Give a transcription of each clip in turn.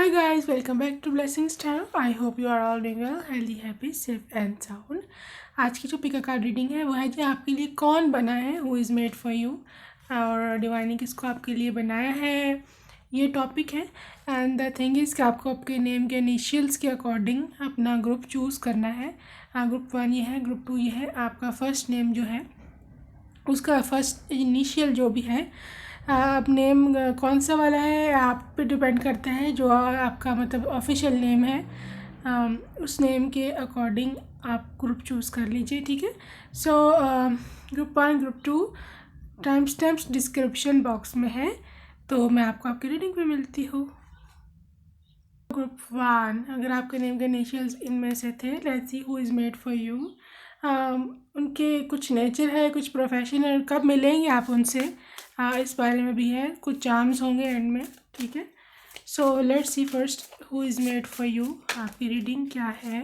Hi guys, welcome back to Blessings Tarot. I hope you are all doing well, healthy, happy, safe and sound. आज की जो पिका card reading है वो है जी आपके लिए कौन बना है, who is made for you, और डिवाइन ने किसको आपके लिए बनाया है, ये टॉपिक है। एंड द थिंग इज़ कि आपको आपके नेम के इनिशियल्स के अकॉर्डिंग अपना ग्रुप चूज़ करना है। ग्रुप 1 ये है, ग्रुप 2 ये है। आपका फर्स्ट नेम जो है उसका फर्स्ट इनिशियल जो भी है, अब नेम कौन सा वाला है आप पे डिपेंड करता है। जो आपका मतलब ऑफिशियल नेम है उस नेम के अकॉर्डिंग आप ग्रुप चूज़ कर लीजिए, ठीक है। So group 1 group 2 time stamps description box में है, तो मैं आपको आपकी रीडिंग पे मिलती हूँ। ग्रुप 1, अगर आपके नेम के इनिशियल्स इनमें से थे, let's see who is made for you. उनके कुछ नेचर है, कुछ प्रोफेशन है, कब मिलेंगे आप उनसे, इस बारे में भी है। कुछ चार्म्स होंगे एंड में, ठीक है। So let's see first who is made for you, आपकी रीडिंग क्या है।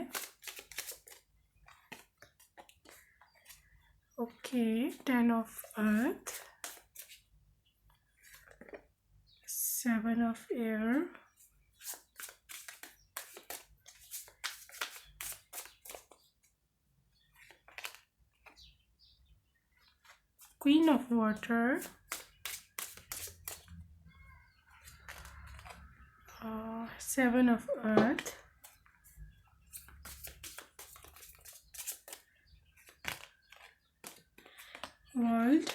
Okay, 10 of earth, 7 of air, Queen of water, 7 of earth, world,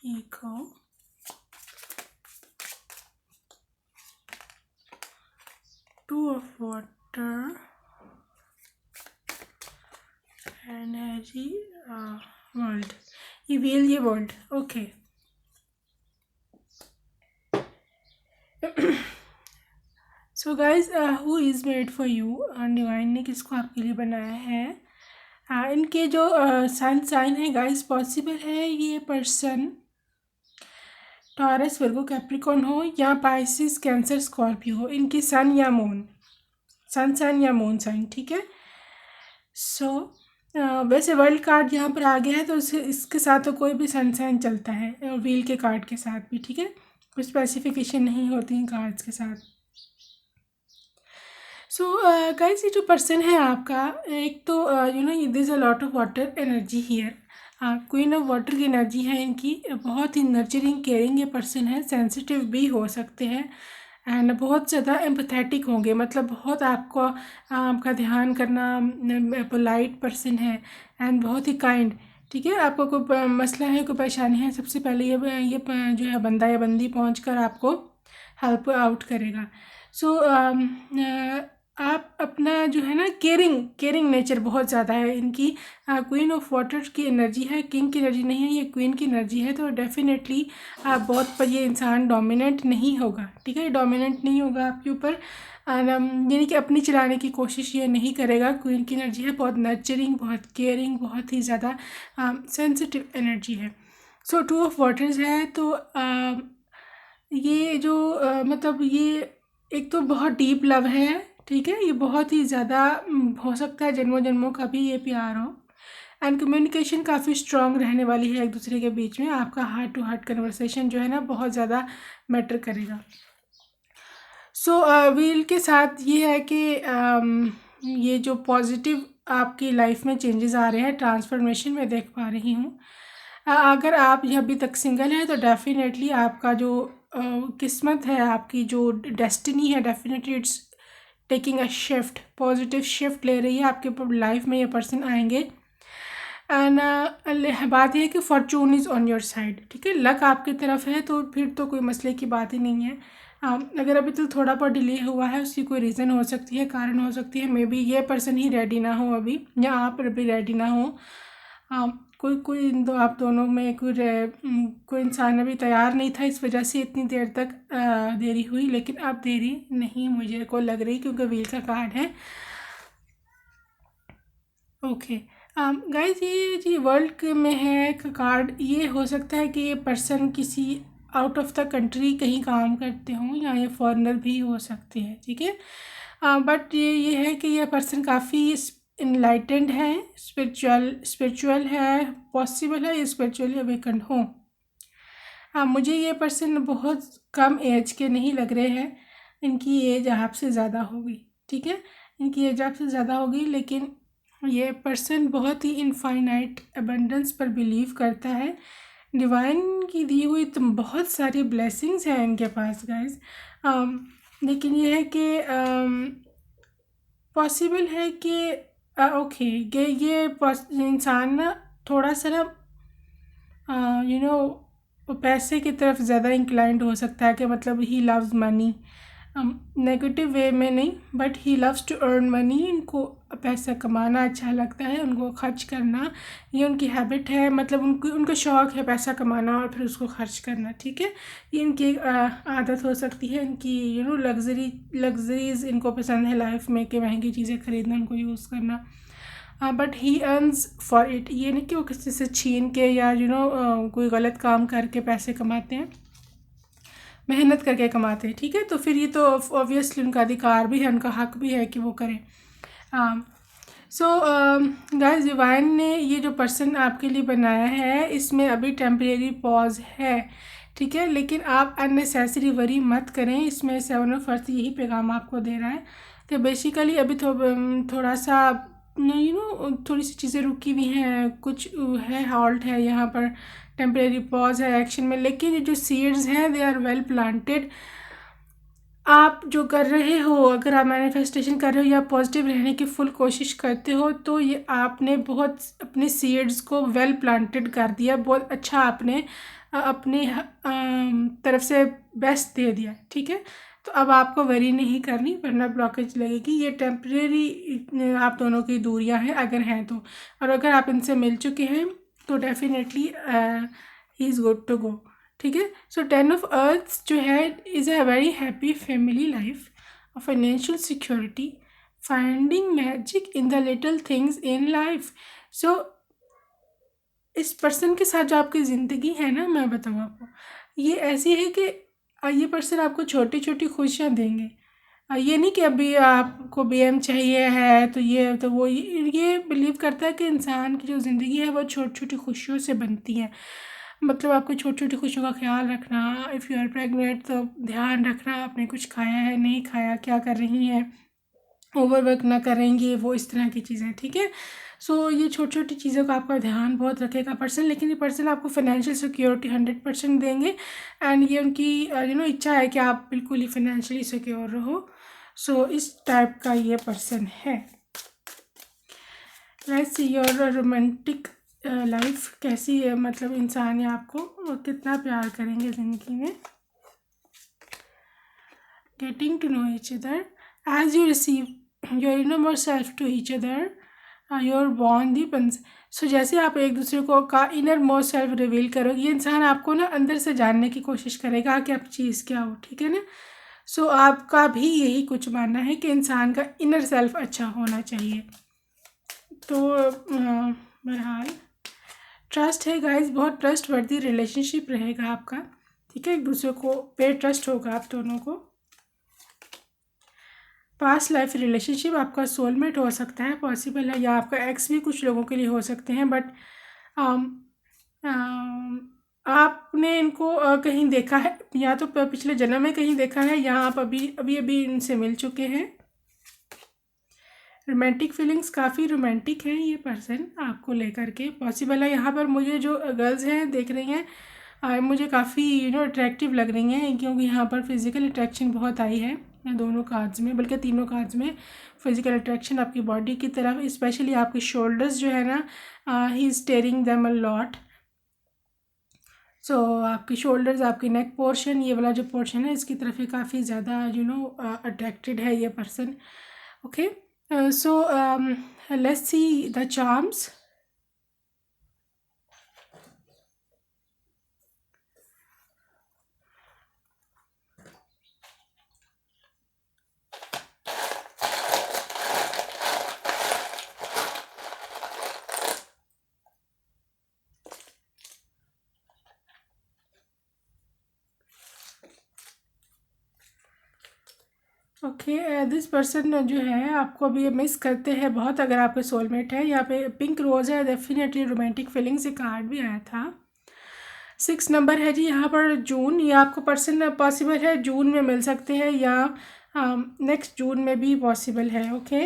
ego, 2 of water, energy, world, ये व्हील, ये world. Okay, so guys who is made for you, divine ने किसको आपके लिए बनाया है। इनके जो सन साइन है गाइज, पॉसिबल है ये पर्सन टॉरस, वर्गो, कैप्रिकॉन हो या पाइसिस, कैंसर, स्कॉर्पियो हो। इनकी सन या मून, सन साइन या मून साइन, ठीक है। सो वैसे वर्ल्ड कार्ड यहाँ पर आ गया है तो इसके साथ तो कोई भी सन साइन चलता है, और व्हील के कार्ड के साथ भी, ठीक है। कोई स्पेसिफिकेशन नहीं होती इन कार्ड्स के साथ। सो गाइस, ये जो पर्सन है आपका, एक तो you know this a lot of water energy here. Queen of water की एनर्जी है इनकी, बहुत ही नर्चरिंग केयरिंग ये पर्सन है, सेंसिटिव भी हो सकते हैं एंड बहुत ज़्यादा एम्पथेटिक होंगे, मतलब बहुत आपको आपका ध्यान करना, पोलाइट पर्सन है एंड बहुत ही काइंड, ठीक है। आपको कोई मसला है, कोई परेशानी है, सबसे पहले ये जो है बंदा या बंदी पहुँच कर आपको हेल्प आउट करेगा। सो आप अपना जो है ना केयरिंग नेचर बहुत ज़्यादा है इनकी। क्वीन ऑफ वाटर की एनर्जी है, किंग की एनर्जी नहीं है, ये क्वीन की एनर्जी है। तो डेफिनेटली बहुत पर ये इंसान डोमिनेंट नहीं होगा, ठीक है। डोमिनेंट नहीं होगा आपके ऊपर, यानी कि अपनी चलाने की कोशिश ये नहीं करेगा। क्वीन की एनर्जी है, बहुत नर्चरिंग, बहुत केयरिंग, बहुत ही ज़्यादा सेंसिटिव एनर्जी है। सो 2 ऑफ वाटर्स है, तो ये जो मतलब ये एक तो बहुत डीप लव है, ठीक है। ये बहुत ही ज़्यादा हो सकता है जन्मों जन्मों का भी ये प्यार हो, एंड कम्युनिकेशन काफ़ी स्ट्रांग रहने वाली है एक दूसरे के बीच में। आपका हार्ट टू हार्ट कन्वर्सेशन जो है ना बहुत ज़्यादा मैटर करेगा। सो व्हील के साथ ये है कि ये जो पॉजिटिव आपकी लाइफ में चेंजेस आ रहे हैं, ट्रांसफॉर्मेशन में देख पा रही हूँ। अगर आप ये अभी तक सिंगल हैं तो डेफिनेटली आपका जो किस्मत है, आपकी जो डेस्टिनी है, definitely it's taking a shift, positive shift ले रही है आपके लाइफ में। ये पर्सन आएंगे एंड बात यह है कि Fortune is on your side, ठीक है। लक आपकी तरफ है, तो फिर तो कोई मसले की बात ही नहीं है। अगर अभी तो थोड़ा बहुत डिले हुआ है, उसकी कोई रीज़न हो सकती है, कारण हो सकती है। मे बी ये पर्सन ही रेडी ना हो अभी, या आप अभी रेडी ना हो। कोई आप दोनों में कोई इंसान अभी तैयार नहीं था, इस वजह से इतनी देर तक देरी हुई। लेकिन अब देरी नहीं मुझे को लग रही, क्योंकि व्हील का कार्ड है। ओके गाइज, ये जी वर्ल्ड में है कार्ड, ये हो सकता है कि ये पर्सन किसी आउट ऑफ द कंट्री कहीं काम करते हों, या ये फॉरेनर भी हो सकते हैं, ठीक है। बट ये है कि ये पर्सन काफ़ी इनलाइटेंड है, स्पिरिचुअल है, पॉसिबल है ये स्पिरिचुअली अवेकन्ड हो। मुझे ये पर्सन बहुत कम एज के नहीं लग रहे हैं, इनकी एज आपसे ज़्यादा होगी, ठीक है, इनकी एज आपसे ज़्यादा होगी, लेकिन ये पर्सन बहुत ही इनफाइनाइट एबंडेंस पर बिलीव करता है। डिवाइन की दी हुई तो बहुत सारी ब्लेसिंग्स हैं इनके पास गाइस, लेकिन ये है कि पॉसिबल है कि ओके ये इंसान ना थोड़ा सा ना यू नो पैसे की तरफ ज़्यादा इंक्लाइंड हो सकता है, कि मतलब he loves money, negative way में नहीं, but he loves to earn money. इनको पैसा कमाना अच्छा लगता है, उनको खर्च करना ये उनकी हैबिट है, मतलब उनका शौक़ है पैसा कमाना और फिर उसको खर्च करना, ठीक है, ये इनकी एक आदत हो सकती है। इनकी लग्जरीज इनको पसंद है लाइफ में, कि महंगी चीज़ें खरीदना, उनको यूज़ करना, but he earns for it. ये नहीं कि वो किसी से छीन के या कोई गलत काम करके पैसे कमाते हैं, मेहनत करके कमाते हैं, ठीक है। तो फिर ये तो ऑब्वियसली उनका अधिकार भी है, उनका हक भी है कि वो करें। सो गाइस, डिवाइन ने ये जो पर्सन आपके लिए बनाया है, इसमें अभी टेम्परेरी पॉज है, ठीक है, लेकिन आप अननेसेसरी वरी मत करें। इसमें 7 ऑफ अर्थ यही पैगाम आपको दे रहा है कि बेसिकली अभी थोड़ा सा थोड़ी सी चीज़ें रुकी हुई हैं, कुछ है, हॉल्ट है यहाँ पर, टेम्परेरी पॉज है एक्शन में, लेकिन ये जो सीड्स हैं दे आर वेल प्लांटेड। आप जो कर रहे हो, अगर आप मैनिफेस्टेशन कर रहे हो या पॉजिटिव रहने की फुल कोशिश करते हो, तो ये आपने बहुत अपने सीड्स को वेल प्लांटेड कर दिया, बहुत अच्छा आपने अपनी तरफ से बेस्ट दे दिया, ठीक है। तो अब आपको वरी नहीं करनी, वरना ब्लॉकेज लगेगी। ये टेम्परेरी आप दोनों की दूरियां हैं अगर हैं तो, और अगर आप इनसे मिल चुके हैं तो definitely he is good to go, ठीक है। सो 10 ऑफ अर्थ जो है is a very happy family life, financial security, finding magic in the little things in life. So इस पर्सन के साथ जो आपकी ज़िंदगी है ना, मैं बताऊँ आपको, ये ऐसी है कि ये पर्सन आपको छोटी छोटी खुशियाँ देंगे। ये नहीं कि अभी आपको BM चाहिए है तो ये तो वो, ये बिलीव करता है कि इंसान की जो ज़िंदगी है वो छोटी छोटी खुशियों से बनती है। मतलब आपको छोटी छोटी खुशियों का ख्याल रखना, इफ़ यू आर प्रेग्नेंट तो ध्यान रखना आपने कुछ खाया है नहीं खाया, क्या कर रही हैं, ओवरवर्क ना करेंगे, वो इस तरह की चीज़ें, ठीक है। सो ये छोटी छोटी चीज़ों का आपका ध्यान बहुत रखेगा पर्सन, लेकिन ये पर्सन आपको फाइनेंशियल सिक्योरिटी 100% देंगे, एंड ये उनकी इच्छा है कि आप बिल्कुल ही फाइनेंशियली सिक्योर रहो। सो इस टाइप का ये पर्सन है। Let's see your romantic life कैसी है, मतलब इंसान है आपको कितना प्यार करेंगे ज़िंदगी में। Getting to know each other as you receive your inner more self to each other, your bond deepens. So जैसे आप एक दूसरे को का इनर मोर सेल्फ रिवील करोगे, ये इंसान आपको ना अंदर से जानने की कोशिश करेगा कि आप चीज़ क्या हो, ठीक है ना। सो आपका भी यही कुछ मानना है कि इंसान का इनर सेल्फ अच्छा होना चाहिए। तो बहरहाल ट्रस्ट है गाइस, बहुत ट्रस्ट वर्दी रिलेशनशिप रहेगा आपका, ठीक है, एक दूसरे को पे ट्रस्ट होगा आप दोनों को। पास्ट लाइफ रिलेशनशिप आपका सोलमेट हो सकता है, पॉसिबल है, या आपका एक्स भी कुछ लोगों के लिए हो सकते हैं, बट आपने इनको कहीं देखा है, या तो पिछले जन्म में कहीं देखा है, या आप अभी अभी अभी इनसे मिल चुके हैं। रोमांटिक फीलिंग्स, काफ़ी रोमांटिक है ये पर्सन आपको लेकर के, पॉसिबल है। यहाँ पर मुझे जो गर्ल्स हैं देख रही हैं, मुझे काफ़ी अट्रैक्टिव लग रही हैं, क्योंकि यहाँ पर फिज़िकल अट्रैक्शन बहुत आई है दोनों कार्ड्स में, बल्कि तीनों कार्ड्स में फिज़िकल अट्रैक्शन आपकी बॉडी की तरफ, स्पेशली आपके शोल्डर्स जो है ना, he is tearing them a lot. So आपकी शोल्डर्स, आपकी नेक पोर्शन, ये वाला जो पोर्शन है इसकी तरफ ही काफ़ी ज़्यादा अट्रैक्टेड है ये person, okay. So let's see the charms. Okay, this person जो है आपको अभी मिस करते हैं बहुत, अगर आपके सोलमेट है। यहाँ पे पिंक रोज़ है, डेफिनेटली रोमांटिक फीलिंग्स, एक कार्ड भी आया था। 6 नंबर है जी यहाँ पर जून। ये आपको पर्सन पॉसिबल है जून में मिल सकते हैं या नेक्स्ट जून में भी पॉसिबल है। ओके,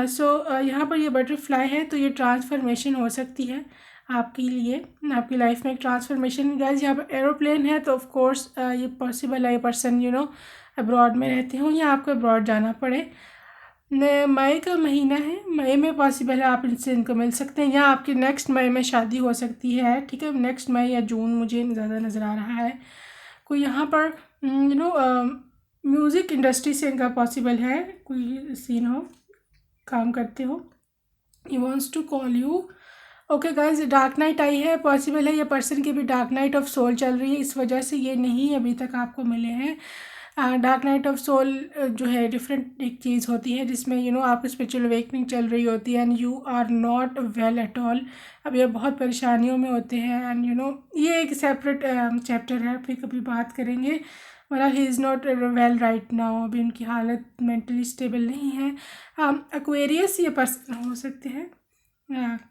सो यहाँ पर ये बटरफ्लाई है तो ये ट्रांसफॉर्मेशन हो सकती है आपके लिए, आपकी लाइफ में एक ट्रांसफॉर्मेशन। गाइस यहाँ पर एरोप्लेन है तो ऑफ कोर्स ये पॉसिबल है ये पर्सन अब्रॉड में रहते हो या आपको अब्रॉड जाना पड़े। मई का महीना है, मई में पॉसिबल है आप इनसे इनको मिल सकते हैं या आपकी नेक्स्ट मई में शादी हो सकती है। ठीक है, नेक्स्ट मई या जून मुझे ज़्यादा नज़र आ रहा है। कोई यहाँ पर म्यूज़िक इंडस्ट्री से इनका पॉसिबल है, कोई सीन हो, काम करते हो। He wants to call you. Okay guys, dark night आई है, पॉसिबल है ये पर्सन की भी डार्क नाइट ऑफ सोल चल रही है, इस वजह से ये नहीं अभी तक आपको मिले हैं। डार्क नाइट ऑफ सोल जो है डिफरेंट एक चीज़ होती है जिसमें आपकी स्पिरिचुअल अवेकनिंग चल रही होती है and you are not well at all. अब ये बहुत परेशानियों में होते हैं एंड ये एक सेपरेट चैप्टर है, फिर कभी बात करेंगे। मतलब he is not well right now, अभी उनकी हालत मेंटली स्टेबल नहीं है। एक्वेरियस ये पर्सन हो सकते हैं,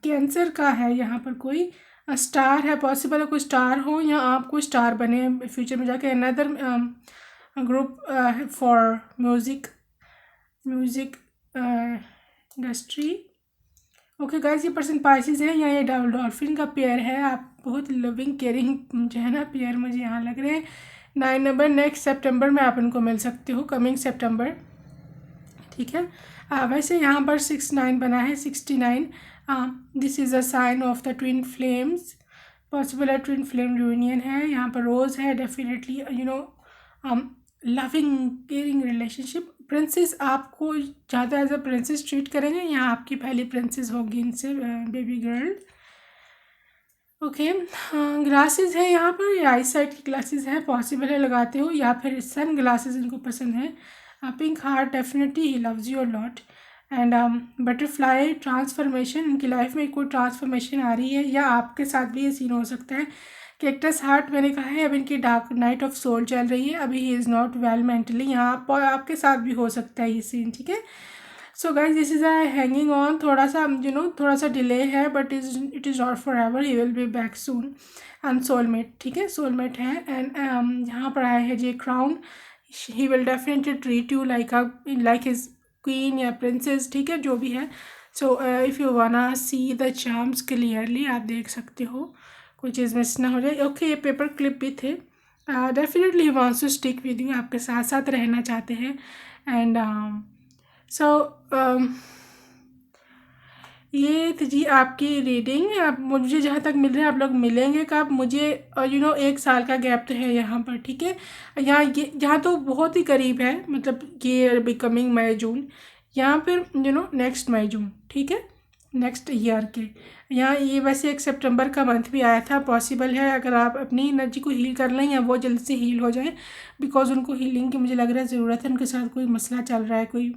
कैंसर का है। यहाँ पर कोई स्टार है, पॉसिबल है कोई स्टार हो या आप कोई स्टार बने फ्यूचर में जाके। Another group for music industry. Okay guys, ये पर्सन पाइसेस है या ये डॉल्फिन का पेयर है। आप बहुत लविंग केयरिंग जो है ना पेयर मुझे यहाँ लग रहे हैं। 9 नंबर, नेक्स्ट सितंबर में आप इनको मिल सकते हो, कमिंग सितंबर। ठीक है, वैसे यहाँ पर 6-9 बना है, 69। This is a sign of the twin flames, possible है ट्विन फ्लेम यूनियन है। यहाँ पर रोज़ है, definitely loving caring relationship. Princess आपको ज़्यादा एज अ प्रिंसेस ट्रीट करेंगे या आपकी पहली प्रिंसेस होगी इनसे, बेबी गर्ल। ओके, ग्लासेस है यहाँ पर, ये आई साइट की ग्लासेस है, पॉसिबल है लगाते हो या फिर सन ग्लासेस इनको पसंद है। Pink heart, definitely he loves you a lot. And butterfly transformation, इनकी लाइफ में कोई ट्रांसफॉर्मेशन आ रही है या आपके साथ भी ये सीन हो सकता है। कैक्टस हार्ट मैंने कहा है, अब इनकी डार्क नाइट ऑफ सोल चल रही है, अभी he is not well mentally, यहाँ आपके साथ भी हो सकता है ये सीन। ठीक है, so guys this is a hanging on, थोड़ा सा थोड़ा सा डिले है but it is not forever, he will be back soon. And soulmate, ठीक है, सोलमेट है। एंड यहाँ पर आया है जी crown, he will definitely treat you like his queen या प्रिंसेस। ठीक है, जो भी है। So if you wanna see the charms clearly, आप देख सकते हो, कोई चीज़ मिस ना हो जाए। ओके, ये पेपर क्लिप भी थे। Definitely wants to stick with you, आपके साथ साथ रहना चाहते हैं। एंड सो ये थी जी आपकी रीडिंग। आप मुझे जहाँ तक मिल रहे हैं आप लोग मिलेंगे कब मुझे, 1 साल का गैप तो है यहाँ पर। ठीक है, यहाँ तो बहुत ही करीब है, मतलब ये बिकमिंग मई जून, यहाँ पर नेक्स्ट मई जून। ठीक है, नेक्स्ट ईयर के यहाँ ये वैसे एक सितंबर का मंथ भी आया था। पॉसिबल है अगर आप अपनी एनर्जी को हील कर लें या वो जल्द से हील हो जाए, बिकॉज उनको हीलिंग की मुझे लग रहा है ज़रूरत है। उनके साथ कोई मसला चल रहा है, कोई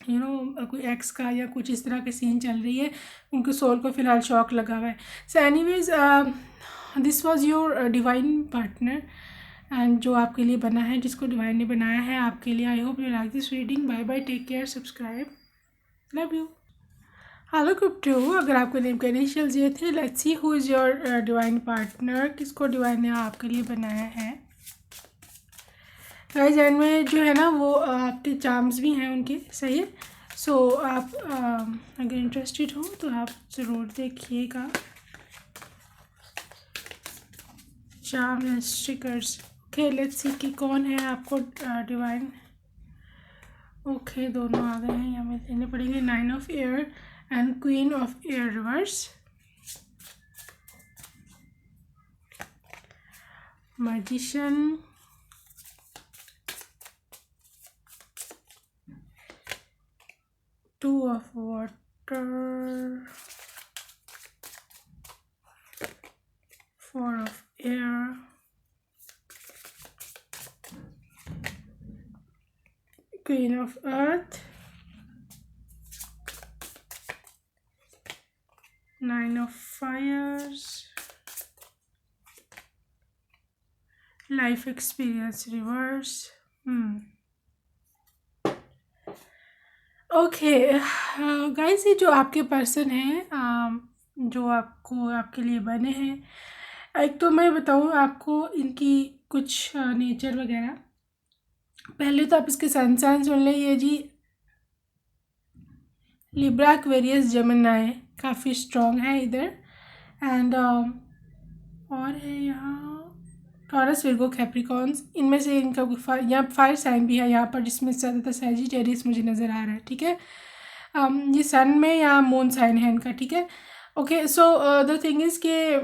कोई एक्स का या कुछ इस तरह के सीन चल रही है, उनके सोल को फ़िलहाल शॉक लगा हुआ है। So anyways, this was your divine partner and जो आपके लिए बना है, जिसको डिवाइन ने बनाया है आपके लिए। I hope you like this reading. Bye bye, take care, subscribe, love you. Hello crypto, अगर आपको नेम के इनिशियल्स ये थे, let's see who is your divine partner, किसको डिवाइन ने आपके लिए बनाया है। गाइस एंड में जो है ना वो आपके चार्म्स भी हैं उनके, सही है। सो आप अगर इंटरेस्टेड हो तो आप ज़रूर देखिएगा। Charm and stickers. Okay, let's see कि कौन है आपको डिवाइन। ओके, दोनों आ गए हैं, हमें देने पड़ेंगे 9 of air and queen of air reverse. Magician, Two of water, 4 of air, Queen of earth, 9 of fires, life experience reverse। Okay guys, ये जो आपके पर्सन हैं, जो आपको आपके लिए बने हैं, एक तो मैं बताऊँ आपको इनकी कुछ नेचर वगैरह। पहले तो आप इसके सन साइन सुन लें। ये जी लिब्रा एक्वेरियस जेमिनी काफ़ी स्ट्रॉन्ग है इधर। एंड और है यहाँ टॉरस विर्गो कैप्रिकॉर्न्स। इनमें से इनका यहाँ फायर साइन भी है यहाँ पर, जिसमें ज़्यादातर सैजिटेरियस मुझे नज़र आ रहा है। ठीक है, ये सन में या मून साइन है इनका। ठीक है, okay. So the thing is के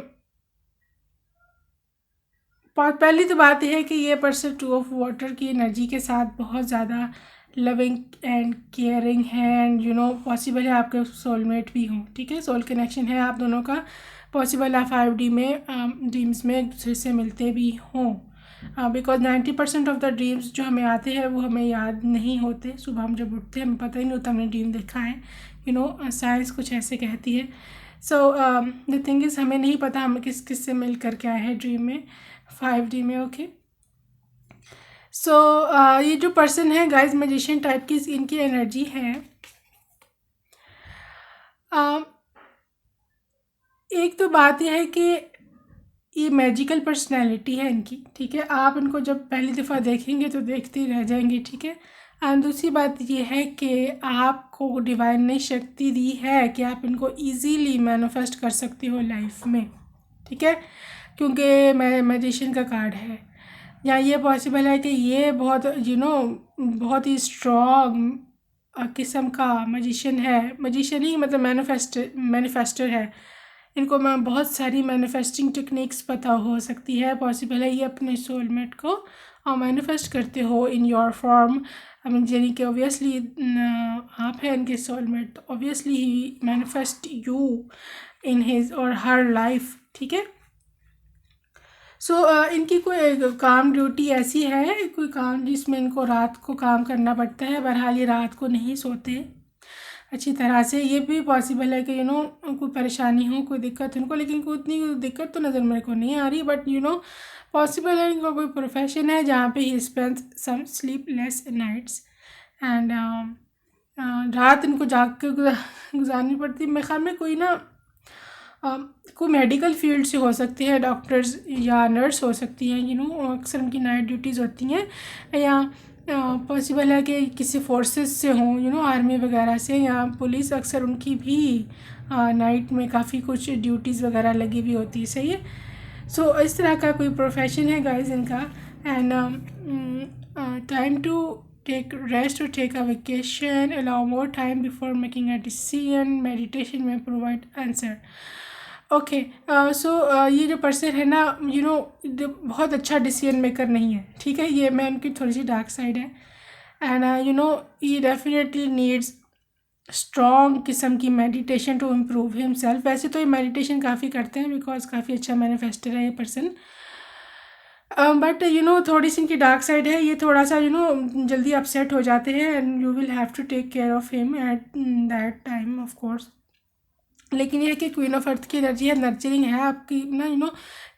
पहली तो बात यह है कि ये पर्सन 2 ऑफ वाटर की एनर्जी के साथ बहुत ज़्यादा लविंग एंड केयरिंग है। एंड पॉसिबल है आपके सोलमेट भी हों। ठीक है, सोल कनेक्शन है आप दोनों का। पॉसिबल है 5D में ड्रीम्स में एक दूसरे से मिलते भी हों, बिकॉज 90% ऑफ द ड्रीम्स जो हमें आते हैं वो हमें याद नहीं होते। सुबह हम जब उठते हैं हमें पता ही नहीं होता हमने ड्रीम देखा है। साइंस कुछ ऐसे कहती है। सो द थिंग इज़ हमें नहीं पता हमें किस किस से मिल कर के आए हैं ड्रीम में 5D में। ओके, सो ये जो पर्सन है गाइस मैजिशियन टाइप की इनकी एनर्जी है। एक तो बात यह है कि ये मैजिकल पर्सनैलिटी है इनकी। ठीक है, आप इनको जब पहली दफ़ा देखेंगे तो देखते ही रह जाएंगे। ठीक है, एंड दूसरी बात ये है कि आपको डिवाइन ने शक्ति दी है कि आप इनको इजीली मैनिफेस्ट कर सकते हो लाइफ में। ठीक है, क्योंकि मैजिशियन का कार्ड है। या ये पॉसिबल है कि ये बहुत बहुत ही स्ट्रॉन्ग किस्म का मैजिशियन है। मैजिशियन ही मतलब मैनिफेस्टर है। इनको मैं बहुत सारी मैनिफेस्टिंग टेक्निक्स पता हो सकती है। पॉसिबल है ये अपने सोलमेट को मैनिफेस्ट करते हो in your form. I mean यानी कि ऑब्वियसली आप हैं इनके soulmate, obviously he manifest you in his और हर लाइफ। ठीक है, सो इनकी कोई काम ड्यूटी ऐसी है, कोई काम जिसमें इनको रात को काम करना पड़ता है। बहरहाल ये रात को नहीं सोते अच्छी तरह से। ये भी पॉसिबल है कि कोई परेशानी हो, कोई दिक्कत इनको, लेकिन कोई इतनी दिक्कत तो नज़र मेरे को नहीं आ रही। बट पॉसिबल है इनका कोई प्रोफेशन है जहाँ पे ही spend some sleepless nights and रात इनको जाग के गुजारनी पड़ती। मेरे ख्याल में कोई कोई मेडिकल फील्ड से हो सकती है, डॉक्टर्स या नर्स हो सकती हैं। अक्सर उनकी नाइट ड्यूटीज़ होती हैं। या पॉसिबल है कि किसी फोर्सेस से हों, आर्मी वगैरह से, या पुलिस। अक्सर उनकी भी नाइट में काफ़ी कुछ ड्यूटीज़ वगैरह लगी हुई होती है। सही है, सो इस तरह का कोई प्रोफेशन है गाइस इनका। And time to take rest or take a vacation, allow more time before making a decision, meditation may provide answer. Okay, so ये जो पर्सन है ना बहुत अच्छा डिसीजन मेकर नहीं है। ठीक है, ये मैं उनकी थोड़ी सी डार्क साइड है। एंड ये डेफिनेटली नीड्स स्ट्रॉन्ग किस्म की मेडिटेशन टू इम्प्रूव हिमसेल्फ। वैसे तो ये मेडिटेशन काफ़ी करते हैं बिकॉज काफ़ी अच्छा मैनिफेस्टर है ये पर्सन। बट थोड़ी सी इनकी डार्क साइड है। ये थोड़ा सा जल्दी अपसेट हो जाते हैं and you will have to take care of him at that time of course. लेकिन ये है कि क्वीन ऑफ अर्थ की एनर्जी है, नर्चरिंग है आपकी ना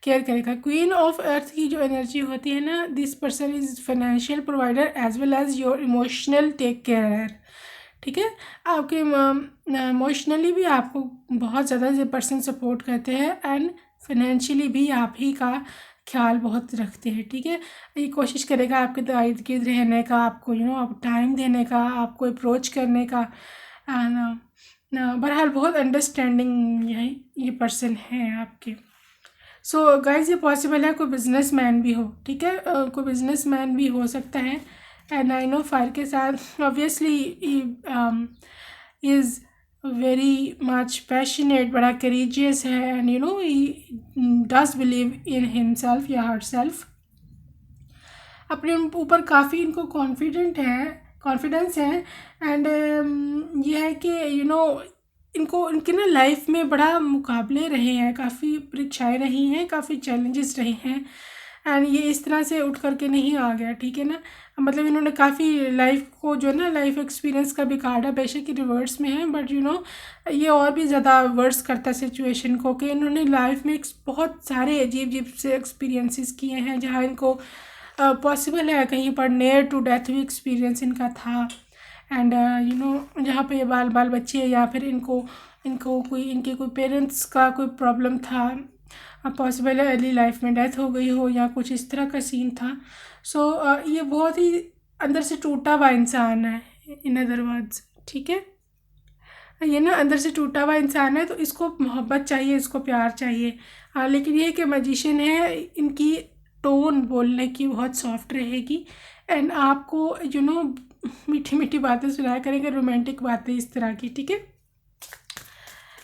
केयर करेगा। क्वीन ऑफ अर्थ की जो एनर्जी होती है ना, this person is financial provider as well as your emotional take care. ठीक है, आपके इमोशनली भी आपको बहुत ज़्यादा ये पर्सन सपोर्ट करते हैं एंड फाइनेंशियली भी आप ही का ख्याल बहुत रखते हैं। ठीक है, ये कोशिश करेगा आपके इर्द गिर्द रहने का, आपको आप टाइम देने का, आपको अप्रोच करने का। बहरहाल बहुत अंडरस्टैंडिंग ये पर्सन है आपके। सो गाइस ये पॉसिबल है कोई बिजनेसमैन भी हो। ठीक है, कोई बिजनेसमैन भी हो सकता है। एंड आई नो फायर के साथ obviously is very much passionate, बड़ा करेजियस है and he does believe in himself या हर सेल्फ। अपने ऊपर काफ़ी इनको कॉन्फिडेंस है। एंड ये है कि इनको इनके ना लाइफ में बड़ा मुकाबले रहे हैं, काफ़ी परीक्षाएं रही हैं, काफ़ी चैलेंजेस रहे हैं। एंड ये इस तरह से उठ करके नहीं आ गया। ठीक है ना, मतलब इन्होंने काफ़ी लाइफ को ना लाइफ एक्सपीरियंस का भी कार्ड है, बेशक कि रिवर्स में है, बट ये और भी ज़्यादा वर्स करता सिचुएशन को कि इन्होंने लाइफ में बहुत सारे अजीब अजीब से एक्सपीरियंसेस किए हैं जहाँ इनको पॉसिबल है कहीं पर नियर टू डेथ भी एक्सपीरियंस इनका था। एंड जहाँ पे ये बाल बच्चे या फिर इनको कोई इनके कोई पेरेंट्स का कोई प्रॉब्लम था, पॉसिबल है अर्ली लाइफ में डेथ हो गई हो या कुछ इस तरह का सीन था। सो ये बहुत ही अंदर से टूटा हुआ इंसान है, इन अदर वर्ड्स, ठीक है। ये ना अंदर से टूटा हुआ इंसान है, तो इसको मोहब्बत चाहिए, इसको प्यार चाहिए। लेकिन ये कि मैजिशियन है, इनकी टोन बोलने की बहुत सॉफ्ट रहेगी एंड आपको मीठी मीठी बातें सुनाया करेंगे, रोमांटिक बातें इस तरह की, ठीक है।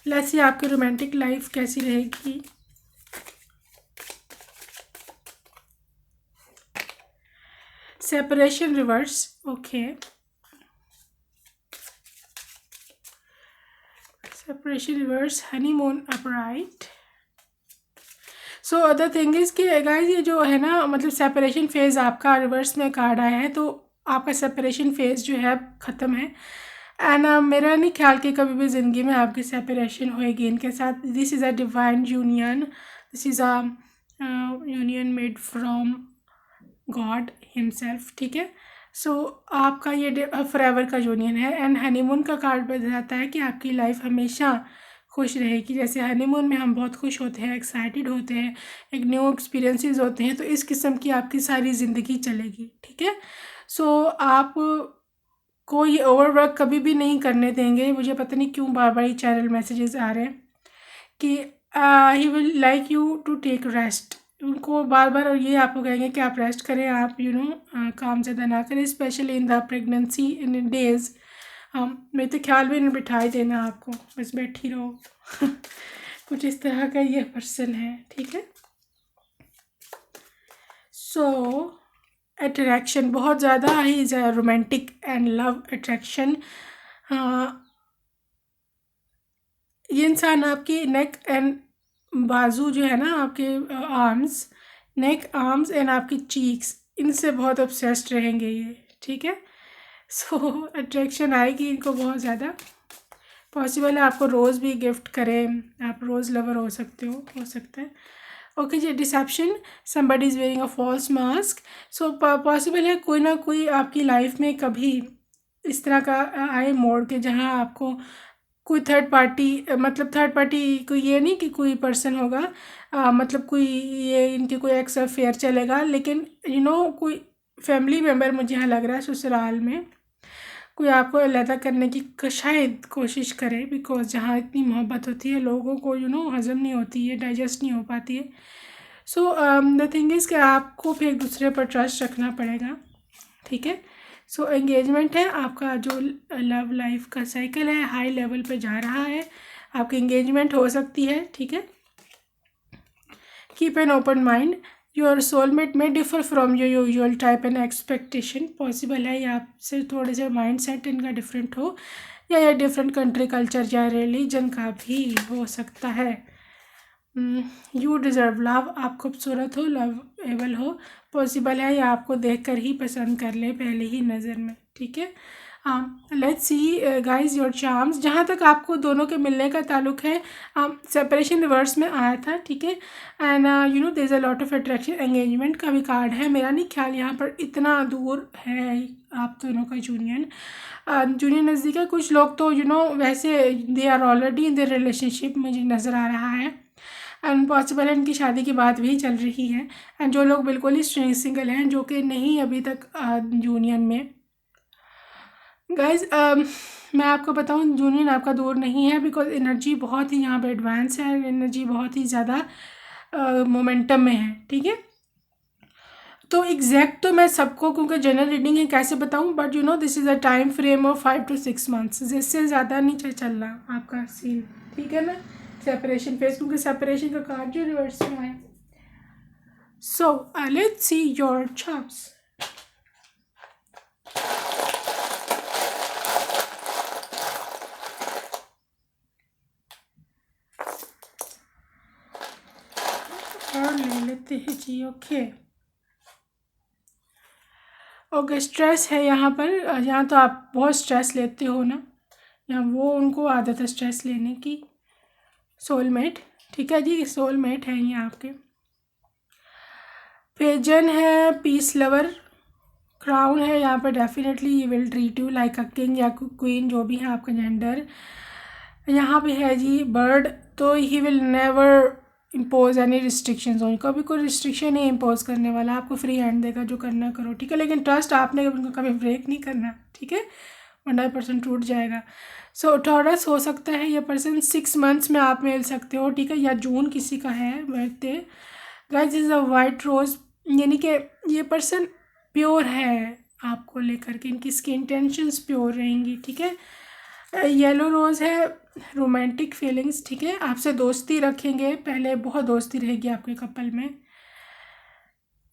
लेट्स सी आपकी रोमांटिक लाइफ कैसी रहेगी। Separation reverse, okay. Separation reverse, honeymoon upright. So other thing is कि गाइस ये जो है ना, मतलब सेपरेशन फेज़ आपका रिवर्स में कार्ड आया है, तो आपका सेपरेशन फेज़ जो है ख़त्म है। एंड मेरा नहीं ख्याल कि कभी भी ज़िंदगी में आपकी सेपरेशन होएगी इनके साथ। This is a divine union, this is a union made from God himself, ठीक है। सो आपका ये फॉरएवर का यूनियन है। एंड हनीमून का कार्ड बताता है कि आपकी लाइफ हमेशा खुश रहेगी। जैसे हनीमून में हम बहुत खुश होते हैं, एक्साइटेड होते हैं, एक न्यू एक्सपीरियंसेस होते हैं, तो इस किस्म की आपकी सारी ज़िंदगी चलेगी, ठीक है। सो आप को ये ओवरवर्क कभी भी नहीं करने देंगे। मुझे पता नहीं क्यों बार बार ये चैनल मैसेजेस आ रहे हैं कि he will like you to take rest. उनको बार बार ये आपको कहेंगे कि आप रेस्ट करें, आप काम ज़्यादा ना करें, specially in the pregnancy in days. मैं तो ख्याल भी नहीं बिठाई देना आपको, बस बैठी रहो कुछ इस तरह का ये पर्सन है, ठीक है। सो अट्रैक्शन बहुत ज़्यादा ही रोमांटिक एंड लव अट्रैक्शन। ये इंसान आपकी नेक एंड बाजू जो है ना, आपके आर्म्स, नेक, आर्म्स एंड आपकी चीक्स, इनसे बहुत ऑब्सेस्ड रहेंगे ये, ठीक है। सो अट्रैक्शन आएगी इनको बहुत ज़्यादा। पॉसिबल है आपको रोज़ भी गिफ्ट करें, आप रोज़ लवर हो सकते हो सकता है। ओके जी, deception, somebody is wearing a false mask. So possible है कोई ना कोई आपकी लाइफ में कभी इस तरह का आए मोड़ के जहाँ आपको कोई थर्ड पार्टी, मतलब थर्ड पार्टी कोई ये नहीं कि कोई पर्सन होगा, मतलब कोई ये इनके कोई एक्स अफेयर चलेगा, लेकिन कोई फैमिली मेम्बर मुझे यहाँ लग रहा है ससुराल में कोई आपको अलहदा करने की शायद कोशिश करे, बिकॉज जहाँ इतनी मोहब्बत होती है लोगों को हज़म नहीं होती है, डाइजेस्ट नहीं हो पाती है। सो द थिंग इज़ कि आपको फिर एक दूसरे पर ट्रस्ट रखना पड़ेगा, ठीक है। सो एंगेजमेंट है, आपका जो लव लाइफ का साइकिल है हाई लेवल पे जा रहा है, आपकी एंगेजमेंट हो सकती है, ठीक है। Keep an open mind, your soulmate may differ from your usual type and expectation. Possible है या आपसे थोड़े से माइंड सेट इनका डिफरेंट हो, या डिफरेंट कंट्री कल्चर या रिलीजन का भी हो सकता है। यू डिज़र्व लव, आप खूबसूरत हो, लवेबल हो। पॉसिबल है या आपको देखकर ही पसंद कर ले पहले ही नज़र में, ठीक है। Let's see guys your charms, जहाँ तक आपको दोनों के मिलने का ताल्लुक है, सेपरेशन रिवर्स में आया था, ठीक है। And there is a lot of attraction, engagement का भी कार्ड है। मेरा नहीं ख्याल यहाँ पर इतना दूर है आप दोनों का यूनियन नज़दीक है। कुछ लोग तो वैसे they are already in the relationship, मुझे नज़र आ रहा है। एंड पॉसिबल है इनकी शादी की बात भी चल रही है। एंड जो लोग बिल्कुल ही सिंगल हैं, जो कि नहीं अभी तक यूनियन में, गाइज मैं आपको बताऊं यूनियन आपका दूर नहीं है, बिकॉज एनर्जी बहुत ही यहाँ पे एडवांस है, एनर्जी बहुत ही ज़्यादा मोमेंटम में है, ठीक है। तो एग्जैक्ट तो मैं सबको, क्योंकि जनरल रीडिंग है, कैसे बताऊं, but this is a time frame of 5 to 6 months, जिससे ज़्यादा नहीं चल रहा आपका सीन, ठीक है ना। सेपरेशन फेज, क्योंकि सेपरेशन का कार्ड जो रिवर्स में है। So let's see your charts. और ले लेते हैं जी, ओके। ओके, स्ट्रेस है यहाँ पर, यहाँ तो आप बहुत स्ट्रेस लेते हो ना, यहाँ वो उनको आदत है स्ट्रेस लेने की। सोलमेट, ठीक है जी, सोलमेट है ये आपके। पेजन है, पीस लवर, क्राउन है यहाँ पर, डेफिनेटली ये will treat you like a king या क्वीन, जो भी है आपका जेंडर। यहाँ पे है जी बर्ड, तो he will never impose any restrictions on, कभी कोई रिस्ट्रिक्शन नहीं इम्पोज करने वाला, आपको फ्री हैंड देगा, जो करना करो, ठीक है। लेकिन ट्रस्ट आपने उनको कभी ब्रेक नहीं करना, ठीक है, वरना पर्सन टूट जाएगा। सो टॉरस हो सकता है ये पर्सन 6 मंथ्स में आप मिल सकते हो, ठीक है, या जून किसी का है birthday. Guys is a white rose, यानी कि ये पर्सन प्योर है आपको लेकर के, इनकी इसकी इंटेंशंस प्योर रहेंगी, ठीक है। येलो रोज़ है रोमांटिक फीलिंग्स, ठीक है, आपसे दोस्ती रखेंगे, पहले बहुत दोस्ती रहेगी आपके कपल में।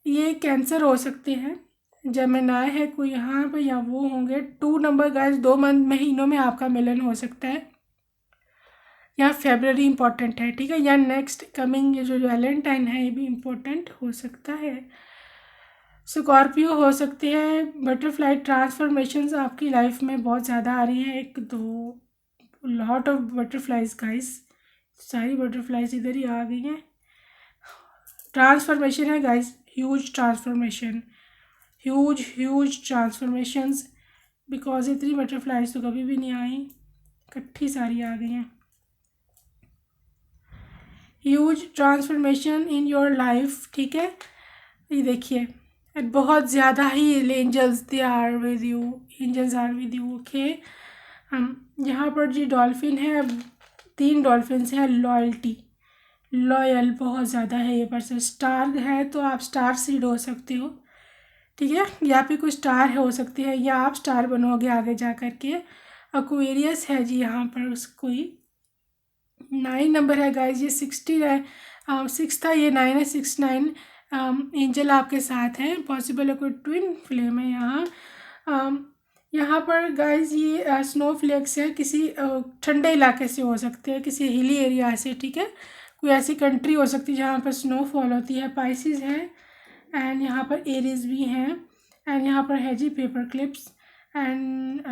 ये कैंसर हो सकते हैं, जेमिनाई है कोई यहाँ पर, या वो होंगे 2 नंबर। गाइस 2 महीनों में आपका मिलन हो सकता है, या फेब्रवरी इंपॉर्टेंट है, ठीक है, या नेक्स्ट कमिंग ये जो वैलेंटाइन है ये भी इम्पोर्टेंट हो सकता है। स्कॉर्पियो हो सकते हैं। बटरफ्लाई ट्रांसफॉर्मेशंस आपकी लाइफ में बहुत ज़्यादा आ रही हैं, 1 2 लॉट ऑफ बटरफ्लाइज गाइस, सारी बटरफ्लाइज इधर ही आ गई हैं। ट्रांसफॉर्मेशन है guys, huge transformation, huge transformations, because इतनी बटरफ्लाइज तो कभी भी नहीं आई, इकट्ठी सारी आ गई हैं। Huge transformation in your life, ठीक है, ये देखिए बहुत ज़्यादा ही angels they are with you, angels are with you, okay. हम यहाँ पर जी डॉल्फिन है, 3 डॉल्फिन्स हैं। लॉयल बहुत ज़्यादा है ये पर्सन। स्टार है तो आप स्टार सीड हो सकते हो, ठीक है, या फिर कोई स्टार हो सकती है, या आप स्टार बनोगे आगे जा कर के। एक्वेरियस है जी यहाँ पर कोई। 9 नंबर है गाइज, ये 60 है, 6 था, ये 9 है, 6 9। एंजल आपके साथ है, पॉसिबल है कोई ट्विन फ्लेम है यहाँ। यहाँ पर गाइज ये स्नो फ्लेक्स है, किसी ठंडे इलाके से हो सकते हैं, किसी हिली एरिया से, ठीक है, कोई ऐसी कंट्री हो सकती है जहाँ पर स्नोफॉल होती है। पाइसिस है, एंड यहाँ पर एरीज भी हैं, एंड यहाँ पर है जी पेपर क्लिप्स। एंड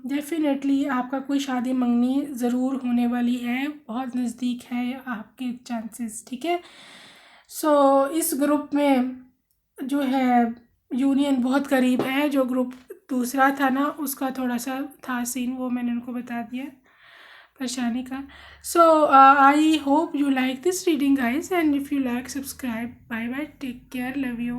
डेफिनेटली आपका कोई शादी मंगनी ज़रूर होने वाली है, बहुत नज़दीक है आपके चांसेस, ठीक है। सो इस ग्रुप में जो है यूनियन बहुत करीब है। जो ग्रुप दूसरा था ना उसका थोड़ा सा था सीन, वो मैंने उनको बता दिया परेशानी का। So I hope you like this reading guys, and if you like, subscribe. Bye bye, take care, love you.